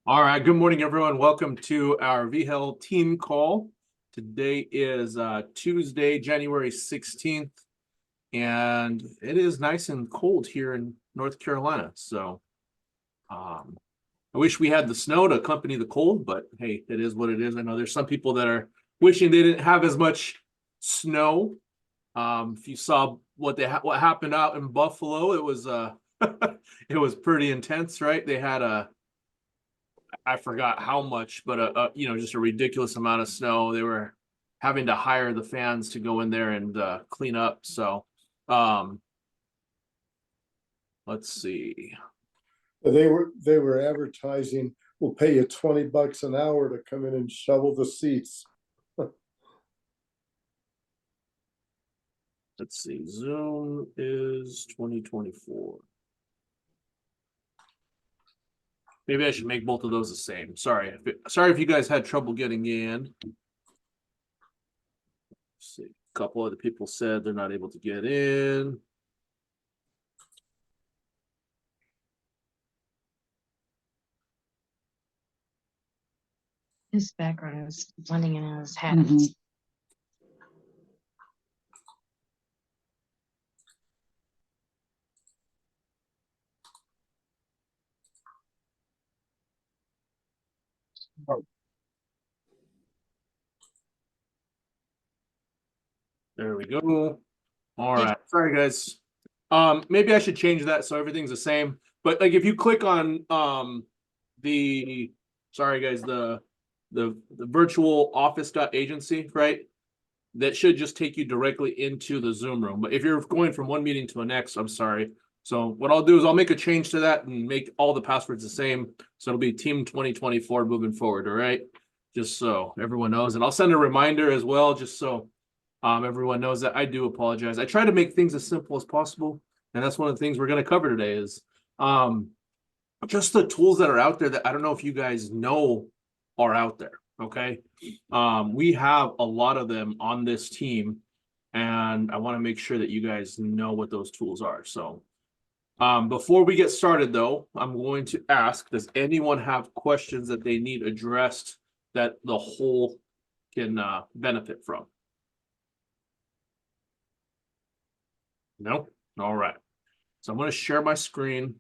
All right, good morning, everyone. Welcome to our Vigil team call. Today is Tuesday, January 16th, and it is nice and cold here in North Carolina. So I wish we had the snow to accompany the cold, but hey, it is what it is. I know there's some people that are wishing they didn't have as much snow. If you saw what happened out in Buffalo, it was it was pretty intense, right? They had I forgot how much, but just a ridiculous amount of snow. They were having to hire the fans to go in there and clean up. So, let's see. They were advertising, we'll pay you $20 an hour to come in and shovel the seats. Let's see. Zoom is 2024. Maybe I should make both of those the same. Sorry if you guys had trouble getting in. Let's see. A couple other people said they're not able to get in. His background is blending in his hat. There we go. All right. Sorry, guys. Maybe I should change that so everything's the same. But like if you click on the virtual office.agency, right? That should just take you directly into the Zoom room. But if you're going from one meeting to the next, I'm sorry. So what I'll do is I'll make a change to that and make all the passwords the same. So it'll be Team 2024 moving forward, all right? Just so everyone knows. And I'll send a reminder as well, just so everyone knows that I do apologize. I try to make things as simple as possible. And that's one of the things we're going to cover today is just the tools that are out there that I don't know if you guys know are out there. Okay. We have a lot of them on this team, and I want to make sure that you guys know what those tools are. So before we get started, though, I'm going to ask, does anyone have questions that they need addressed that the whole can benefit from? No? All right. So I'm going to share my screen.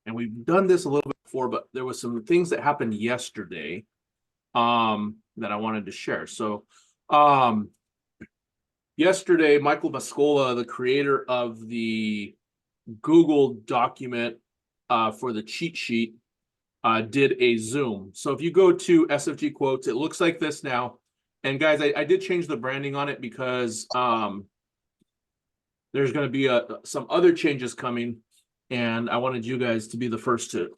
And we've done this a little bit before, but there was some things that happened yesterday that I wanted to share. So yesterday, Michael Mascola, the creator of the Google document for the cheat sheet, did a Zoom. So if you go to SFG Quotes, it looks like this now. And guys, I did change the branding on it because there's going to be some other changes coming. And I wanted you guys to be the first to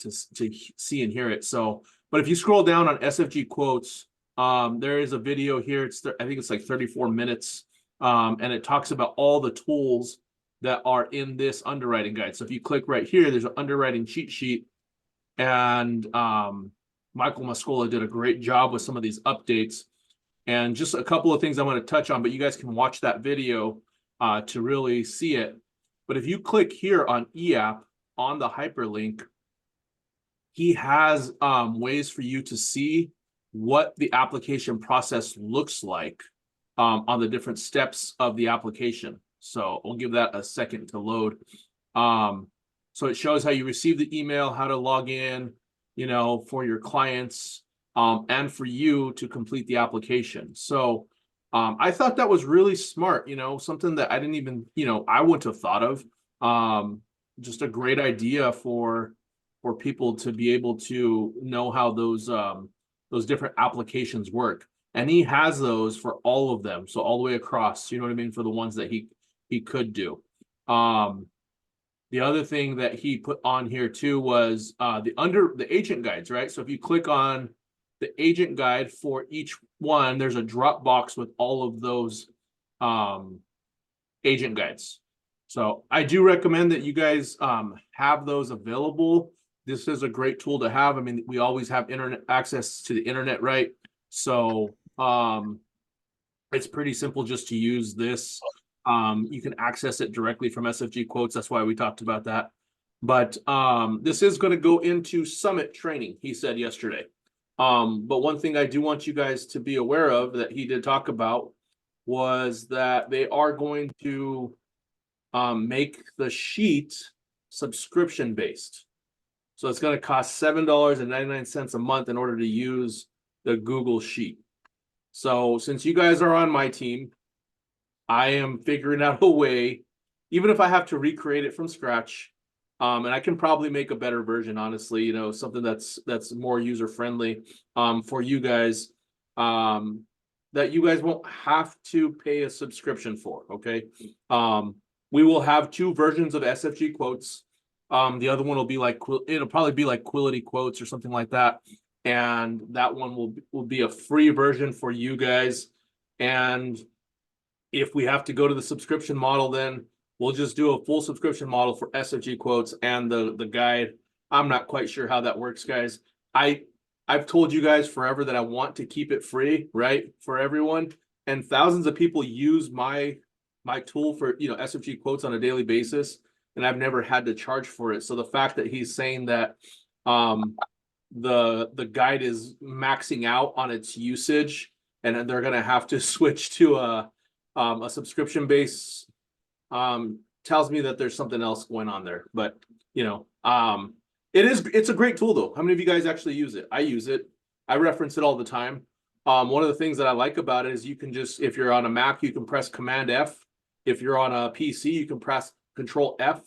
see and hear it. So, but if you scroll down on SFG Quotes, there is a video here. I think it's like 34 minutes. And it talks about all the tools that are in this underwriting guide. So if you click right here, there's an underwriting cheat sheet. And Michael Mascola did a great job with some of these updates. And just a couple of things I want to touch on, but you guys can watch that video to really see it. But if you click here on eApp on the hyperlink, he has ways for you to see what the application process looks like on the different steps of the application. So we'll give that a second to load. So it shows how you receive the email, how to log in, for your clients and for you to complete the application. So I thought that was really smart, something that I didn't even, I wouldn't have thought of. Just a great idea for people to be able to know how those different applications work. And he has those for all of them. So all the way across, you know what I mean? For the ones that he could do. The other thing that he put on here too was the agent guides, right? So if you click on the agent guide for each one, there's a drop box with all of those agent guides. So I do recommend that you guys have those available. This is a great tool to have. I mean, we always have internet access to the internet, right? So it's pretty simple just to use this. You can access it directly from SFG Quotes. That's why we talked about that. But this is going to go into summit training, he said yesterday. But one thing I do want you guys to be aware of that he did talk about was that they are going to make the sheet subscription based. So it's going to cost $7.99 a month in order to use the Google Sheet. So since you guys are on my team, I am figuring out a way, even if I have to recreate it from scratch. And I can probably make a better version, honestly, you know, something that's more user friendly for you guys, that you guys won't have to pay a subscription for. Okay. We will have two versions of SFG quotes. The other one will be like, it'll probably be like Quility quotes or something like that. And that one will be a free version for you guys. And if we have to go to the subscription model, then we'll just do a full subscription model for SFG quotes and the guide. I'm not quite sure how that works, guys. I've told you guys forever that I want to keep it free, right, for everyone. And thousands of people use my tool for, you know, SFG quotes on a daily basis, and I've never had to charge for it. So the fact that he's saying that the guide is maxing out on its usage, and then they're gonna have to switch to a subscription base, tells me that there's something else going on there. But you know, it's a great tool though. How many of you guys actually use it? I use it. I reference it all the time. One of the things that I like about it is you can just, if you're on a Mac, you can press Command F. If you're on a PC, you can press Control F.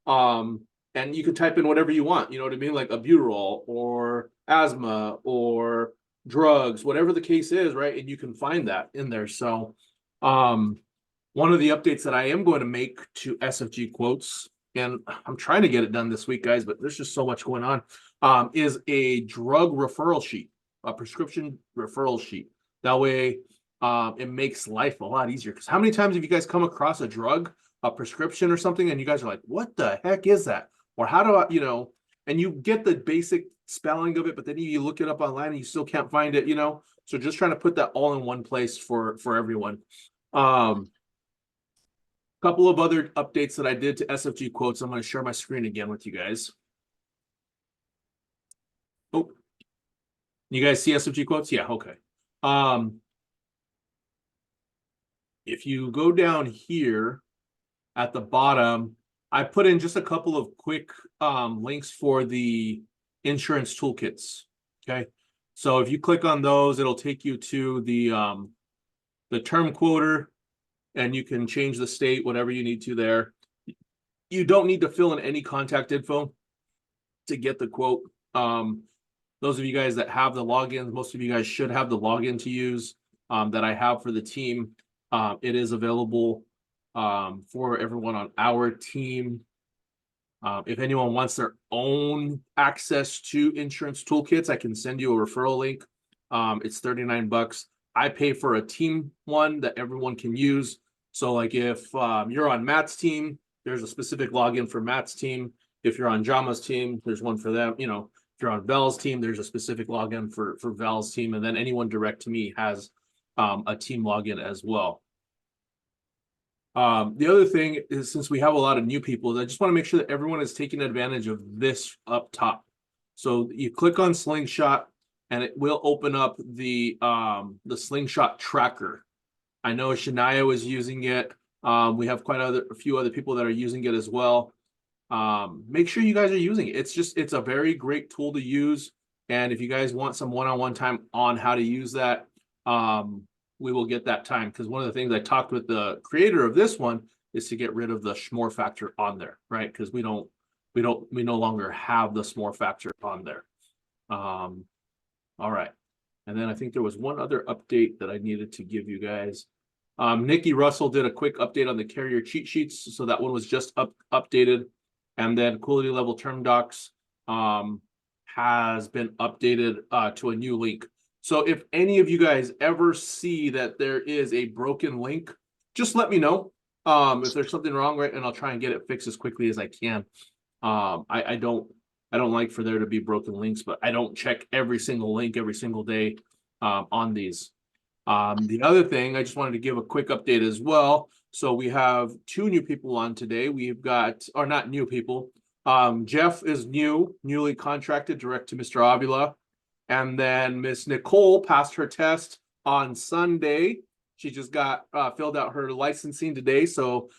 And you can type in whatever you want, you know what I mean? Like albuterol or asthma or drugs, whatever the case is, right? And you can find that in there. So one of the updates that I am going to make to SFG quotes, and I'm trying to get it done this week, guys, but there's just so much going on, is a drug referral sheet, a prescription referral sheet. That way, it makes life a lot easier. Because how many times have you guys come across a drug, a prescription or something, and you guys are like, what the heck is that? Or how do I, you know, and you get the basic spelling of it, but then you look it up online and you still can't find it, you know? So just trying to put that all in one place for everyone. Couple of other updates that I did to SFG quotes. I'm going to share my screen again with you guys. Oh, you guys see SFG quotes? Yeah, okay. If you go down here at the bottom, I put in just a couple of quick links for the insurance toolkits. Okay, so if you click on those, it'll take you to the term quoter, and you can change the state, whatever you need to there. You don't need to fill in any contact info to get the quote. Those of you guys that have the logins, most of you guys should have the login to use that I have for the team. It is available for everyone on our team. If anyone wants their own access to insurance toolkits, I can send you a referral link. It's $39. I pay for a team one that everyone can use. So like if you're on Matt's team, there's a specific login for Matt's team. If you're on Jama's team, there's one for them. You know, if you're on Val's team, there's a specific login for Val's team. And then anyone direct to me has a team login as well. The other thing is, since we have a lot of new people, I just want to make sure that everyone is taking advantage of this up top. So you click on Slingshot and it will open up the Slingshot tracker. I know Shania was using it. We have a few other people that are using it as well. Make sure you guys are using it. It's a very great tool to use. And if you guys want some one-on-one time on how to use that, we will get that time, because one of the things I talked with the creator of this one is to get rid of the schmore factor on there, right? Because we no longer have the schmore factor on there. All right. And then I think there was one other update that I needed to give you guys. Nikki Russell did a quick update on the carrier cheat sheets. So that one was just updated. And then quality level term docs has been updated to a new link. So if any of you guys ever see that there is a broken link, just let me know if there's something wrong, right? And I'll try and get it fixed as quickly as I can. I don't like for there to be broken links, but I don't check every single link every single day on these. The other thing, I just wanted to give a quick update as well. So we have 2 new people on today. We've got, or not new people, Jeff is newly contracted direct to Mr. Avila. And then Miss Nicole passed her test on Sunday. She just got filled out her licensing today. So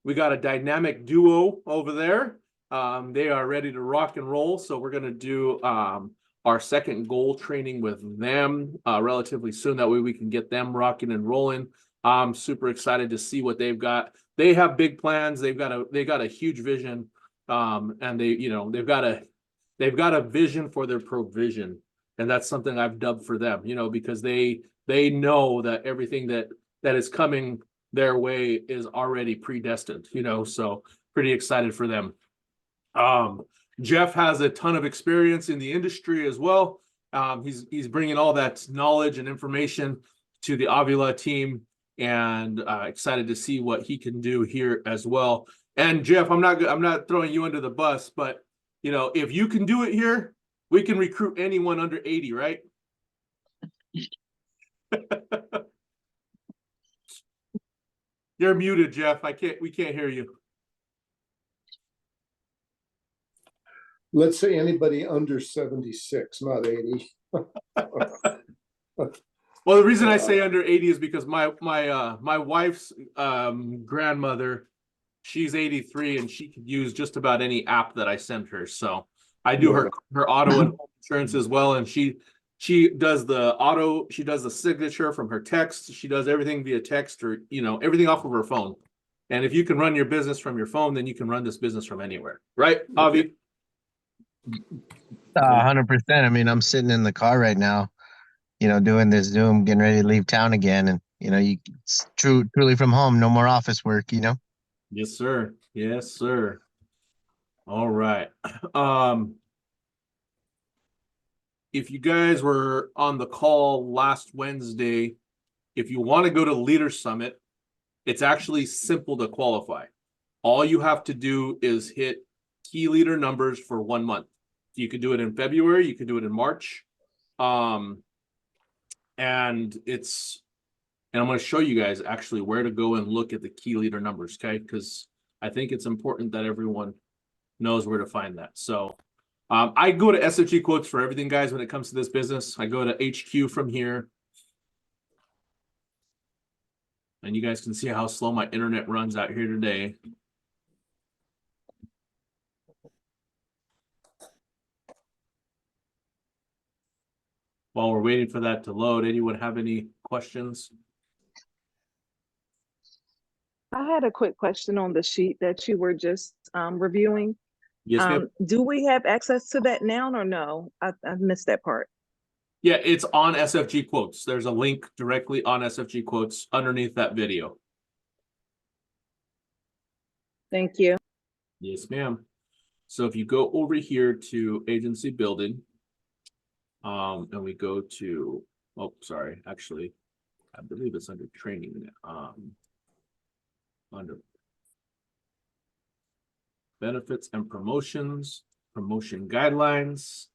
we got a dynamic duo over there. They are ready to rock and roll. So we're going to do our second goal training with them relatively soon. That way we can get them rocking and rolling. I'm super excited to see what they've got. They have big plans. They've got a huge vision. And they've got a vision for their provision. And that's something I've dubbed for them, because they know that everything that is coming their way is already predestined, so pretty excited for them. Jeff has a ton of experience in the industry as well. He's bringing all that knowledge and information to the Avila team, and excited to see what he can do here as well. And Jeff, I'm not throwing you under the bus, but if you can do it here, we can recruit anyone under 80, right? You're muted, Jeff. We can't hear you. Let's say anybody under 76, not 80. Well, the reason I say under 80 is because my wife's grandmother, she's 83 and she could use just about any app that I send her. So I do her auto and home insurance as well, and she does the signature from her text. She does everything via text, or everything off of her phone. And if you can run your business from your phone, then you can run this business from anywhere, right, Avi? 100%. I mean, I'm sitting in the car right now, doing this Zoom, getting ready to leave town again, and it's truly from home, no more office work. Yes, sir. Yes, sir. All right. If you guys were on the call last Wednesday, if you want to go to Leader Summit, it's actually simple to qualify. All you have to do is hit key leader numbers for 1 month. You could do it in February, you could do it in March. And I'm going to show you guys actually where to go and look at the key leader numbers, okay? Because I think it's important that everyone knows where to find that. So I go to SFG quotes for everything, guys, when it comes to this business. I go to HQ from here. And you guys can see how slow my internet runs out here today. While we're waiting for that to load, anyone have any questions? I had a quick question on the sheet that you were just reviewing. Yes, ma'am. Do we have access to that now or no? I missed that part. Yeah, it's on SFG quotes. There's a link directly on SFG quotes underneath that video. Thank you. Yes, ma'am. So if you go over here to agency building, and we go to, sorry, actually, I believe it's under training, under benefits and promotions, promotion guidelines.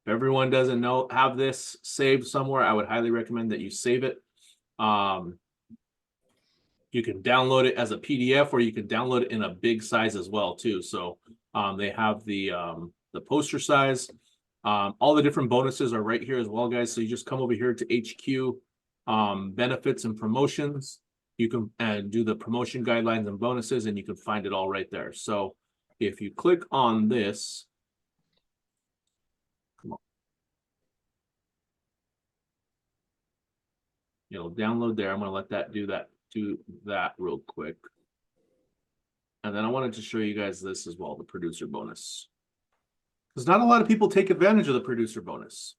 If everyone doesn't have this saved somewhere, I would highly recommend that you save it. You can download it as a PDF, or you can download it in a big size as well too. So they have the poster size. All the different bonuses are right here as well, guys. So you just come over here to HQ, benefits and promotions. You can do the promotion guidelines and bonuses, and you can find it all right there. So if you click on this, come on, it'll download there. I'm going to let that do that real quick. And then I wanted to show you guys this as well, the producer bonus. Because not a lot of people take advantage of the producer bonus.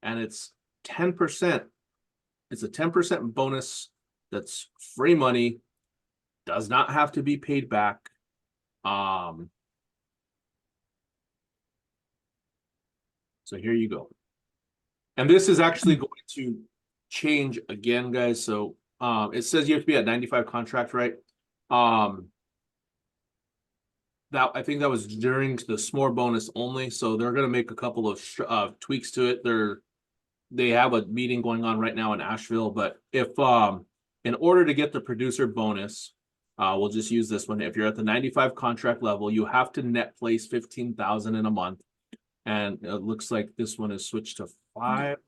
And it's 10%. It's a 10% bonus that's free money, does not have to be paid back. So here you go. And this is actually going to change again, guys. So it says you have to be at 95 contract, right? That I think that was during the s'more bonus only. So they're going to make a couple of tweaks to it. They have a meeting going on right now in Asheville, but if in order to get the producer bonus, We'll just use this one. If you're at the 95 contract level, you have to net place 15,000 in a month. And it looks like this one is switched to 5.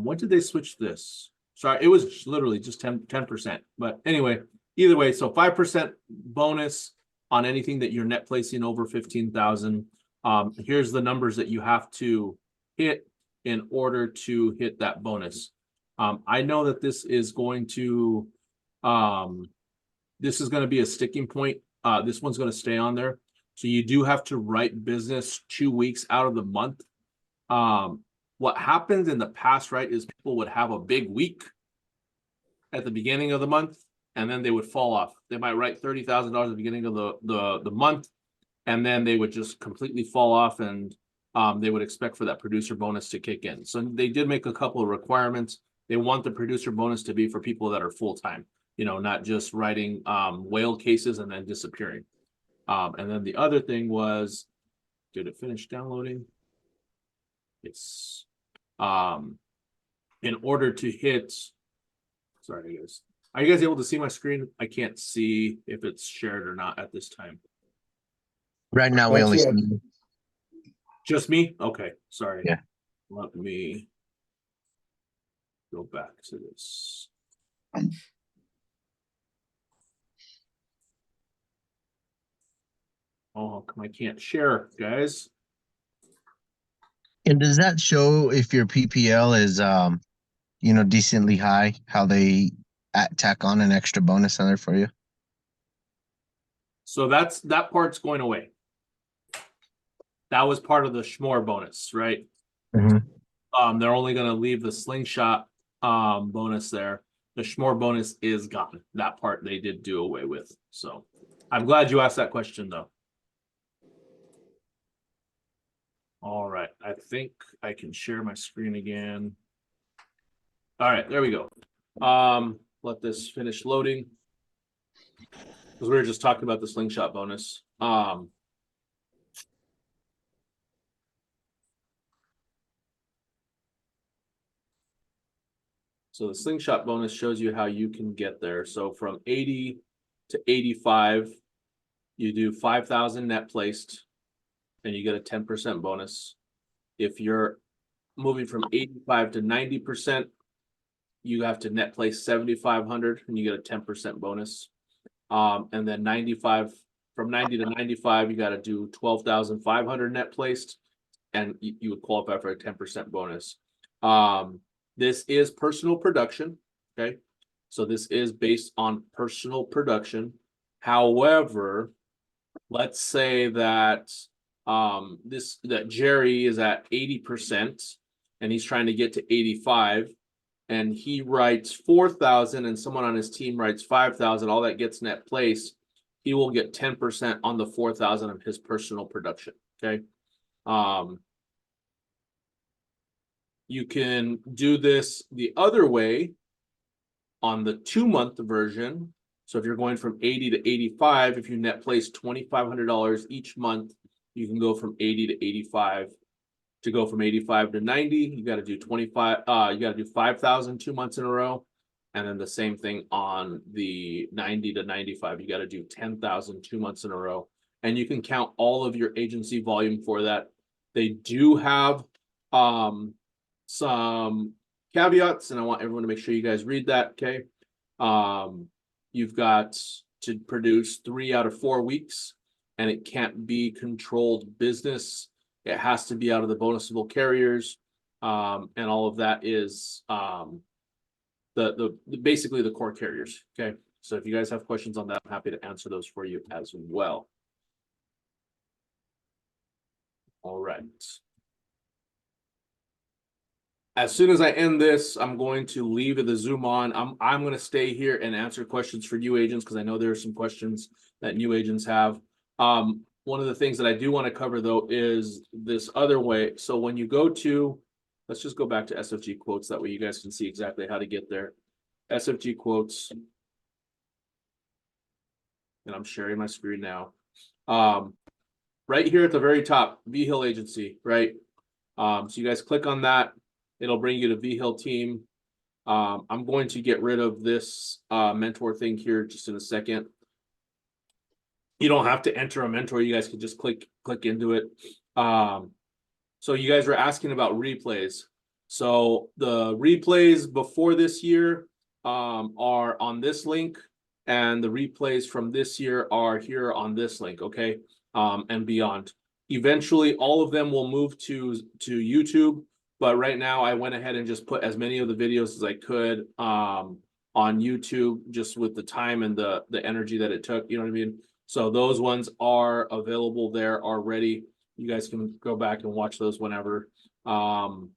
When did they switch this? Sorry, it was literally just 10%. But anyway, either way, so 5% bonus on anything that you're net placing over 15,000. Here's the numbers that you have to hit in order to hit that bonus. I know that this is going to be a sticking point. This one's going to stay on there. So you do have to write business 2 weeks out of the month. What happens in the past, right, is people would have a big week at the beginning of the month, and then they would fall off. They might write $30,000 at the beginning of the month, and then they would just completely fall off, and they would expect for that producer bonus to kick in. So they did make a couple of requirements. They want the producer bonus to be for people that are full-time, not just writing whale cases and then disappearing. And then the other thing was, did it finish downloading? Yes. In order to hit, sorry guys, are you guys able to see my screen? I can't see if it's shared or not at this time. Right now, we Not only yet. see Just me? Okay, sorry. Yeah. Let me go back to this. Oh, come, I can't share, guys. And does that show if your PPL is decently high, how they tack on an extra bonus on there for you? So that part's going away. That was part of the Schmore bonus, right? Mhm. They're only going to leave the slingshot bonus there. The Schmore bonus is gone. That part they did do away with. So I'm glad you asked that question, though. All right, I think I can share my screen again. All right, there we go. Let this finish loading, because we were just talking about the slingshot bonus. So the slingshot bonus shows you how you can get there. So from 80 to 85, you do 5,000 net placed, and you get a 10% bonus. If you're moving from 85 to 90%, you have to net place 7,500, and you get a 10% bonus. And then 95, from 90 to 95, you got to do 12,500 net placed, and you would qualify for a 10% bonus. This is personal production, okay? So this is based on personal production. However, let's say that that Jerry is at 80% and he's trying to get to 85, and he writes 4,000 and someone on his team writes 5,000, all that gets net place, he will get 10% on the 4,000 of his personal production, okay? You can do this the other way on the 2-month version. So if you're going from 80 to 85, if you net place $2,500 each month, you can go from 80 to 85. To go from 85 to 90, you got to do 25. You got to do 5,000 2 months in a row, and then the same thing on the 90 to 95. You got to do 10,000 2 months in a row, and you can count all of your agency volume for that. They do have some caveats, and I want everyone to make sure you guys read that. Okay, you've got to produce 3 out of 4 weeks, and it can't be controlled business. It has to be out of the bonusable carriers, and all of that is basically the core carriers. Okay, so if you guys have questions on that, I'm happy to answer those for you as well. All right. As soon as I end this, I'm going to leave the Zoom on. I'm going to stay here and answer questions for new agents, because I know there are some questions that new agents have. One of the things that I do want to cover, though, is this other way. So when you go to, let's just go back to SFG quotes. That way you guys can see exactly how to get there. SFG quotes. And I'm sharing my screen now. Right here at the very top, Vigil agency, right? So you guys click on that. It'll bring you to Vigil team. I'm going to get rid of this mentor thing here just in a second. You don't have to enter a mentor. You guys can just click into it. So you guys were asking about replays. So the replays before this year are on this link, and the replays from this year are here on this link, okay? And beyond. Eventually, all of them will move to YouTube, but right now I went ahead and just put as many of the videos as I could on YouTube, just with the time and the energy that it took, you know what I mean? So those ones are available there already. You guys can go back and watch those whenever. And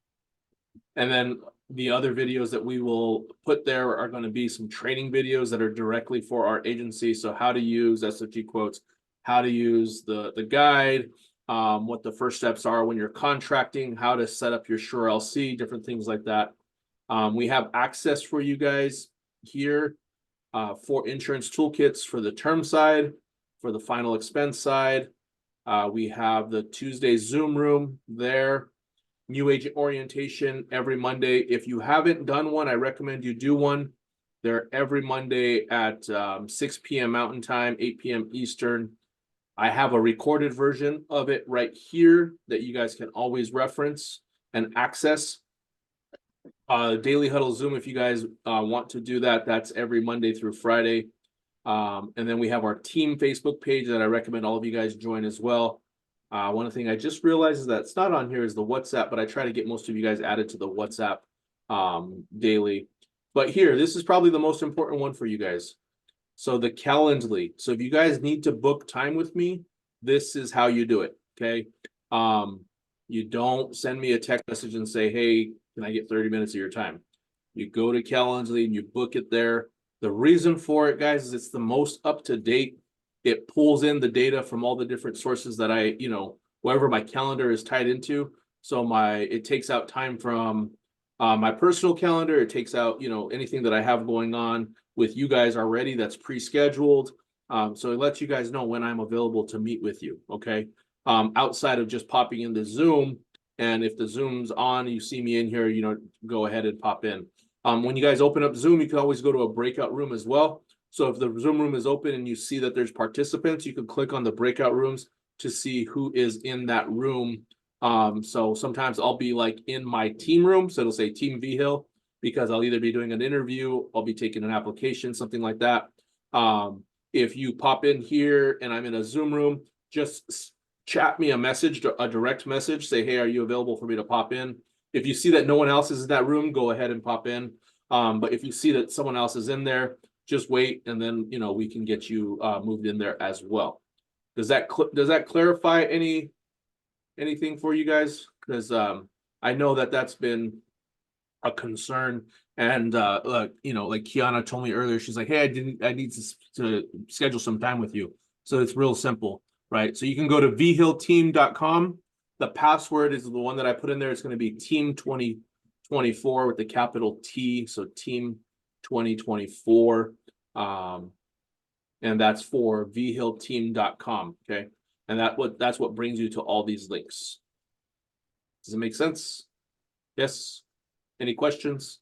then the other videos that we will put there are going to be some training videos that are directly for our agency. So how to use SFG quotes, how to use the guide, what the first steps are when you're contracting, how to set up your Sure LC, different things like that. We have access for you guys here for insurance toolkits for the term side, for the final expense side. We have the Tuesday Zoom room there. New agent orientation every Monday. If you haven't done one, I recommend you do one. They're every Monday at 6 p.m. Mountain Time, 8 p.m. Eastern. I have a recorded version of it right here that you guys can always reference and access. Daily Huddle Zoom, if you guys want to do that, that's every Monday through Friday. And then we have our team Facebook page that I recommend all of you guys join as well. One thing I just realized is that it's not on here is the WhatsApp, but I try to get most of you guys added to the WhatsApp daily. But here, this is probably the most important one for you guys. So the Calendly. So if you guys need to book time with me, this is how you do it. Okay. You don't send me a text message and say, hey, can I get 30 minutes of your time? You go to Calendly and you book it there. The reason for it, guys, is it's the most up to date. It pulls in the data from all the different sources that I, wherever my calendar is tied into. So it takes out time from my personal calendar. It takes out, anything that I have going on with you guys already that's pre-scheduled. So it lets you guys know when I'm available to meet with you. Okay. Outside of just popping into Zoom. And if the Zoom's on, you see me in here, go ahead and pop in. When you guys open up Zoom, you can always go to a breakout room as well. So if the Zoom room is open and you see that there's participants, you can click on the breakout rooms to see who is in that room. So sometimes I'll be like in my team room. So it'll say Team Vigil because I'll either be doing an interview, I'll be taking an application, something like that. If you pop in here and I'm in a Zoom room, just chat me a message, a direct message, say, hey, are you available for me to pop in? If you see that no one else is in that room, go ahead and pop in. But if you see that someone else is in there, just wait, and then we can get you moved in there as well. Does that clarify anything for you guys? Because I know that's been a concern, and like Kiana told me earlier, she's like, hey, I need to schedule some time with you. So it's real simple, right? So you can go to vhillteam.com. The password is the one that I put in there. It's going to be team 2024 with the capital T. So team 2024. And that's for vhillteam.com. Okay. And that's what brings you to all these links. Does it make sense? Yes. Any questions?